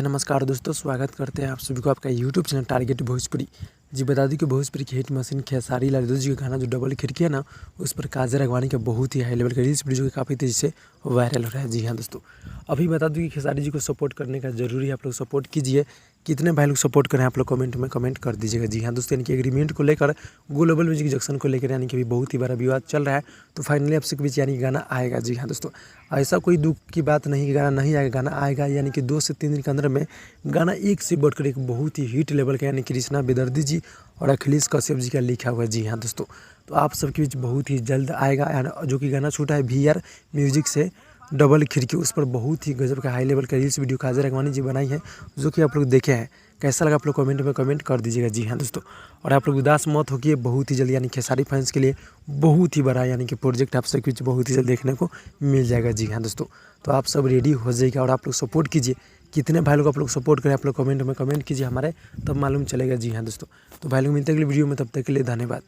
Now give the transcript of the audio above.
नमस्कार दोस्तों, स्वागत करते हैं आप सभी को आपका यूट्यूब चैनल टारगेट भोजपुरी। जी बता दूं कि भोजपुरी की हिट मशीन खेसारी लाल यादव जी का गाना जो डबल खिड़की है ना, उस पर काजल राघवानी का बहुत ही हाई लेवल का रील्स वीडियो काफ़ी तेज़ी से वायरल हो रहा है। जी हाँ दोस्तों, अभी बता दूं कि खेसारी जी को सपोर्ट करने का ज़रूरी है, आप लोग सपोर्ट कीजिए। कितने भाई लोग सपोर्ट करें आप लोग कमेंट में कमेंट कर दीजिएगा। जी हाँ दोस्तों, यानी कि एग्रीमेंट को लेकर ग्लोबल म्यूजिक जंक्शन को लेकर यानी कि अभी बहुत ही बड़ा विवाद चल रहा है। तो फाइनली आप सबके बीच यानी गाना आएगा। जी हाँ दोस्तों, ऐसा कोई दुख की बात नहीं कि गाना नहीं आएगा, गाना आएगा। यानी कि 2 से 3 दिन के अंदर में गाना एक से बढ़कर एक बहुत ही हिट लेवल का यानी कि कृष्णा बेदर्दी जी और अखिलेश कश्यप जी का लिखा हुआ है। जी हाँ दोस्तों, तो आप सबके बीच बहुत ही जल्द आएगा। जो कि गाना छूटा है VR म्यूजिक से डबल खिड़की, उस पर बहुत ही गजब का हाई लेवल का रील्स वीडियो काजल राघवानी जी बनाई है, जो कि आप लोग देखे हैं। कैसा लगा आप लोग कमेंट में कमेंट कर दीजिएगा। जी हाँ दोस्तों, और आप लोग उदास मत होइए, बहुत ही जल्द यानी खेसारी फैंस के लिए बहुत ही बड़ा यानी कि प्रोजेक्ट आप सबके बीच बहुत ही जल्द देखने को मिल जाएगा। जी हाँ दोस्तों, तो आप सब रेडी हो जाइएगा और आप लोग सपोर्ट कीजिए। कितने भाई लोग आप लोग सपोर्ट करें आप लोग कमेंट में कमेंट कीजिए हमारे, तब मालूम चलेगा। जी हाँ दोस्तों, तो भाई लोग मिलते हैं अगली वीडियो में, तब तक के लिए धन्यवाद।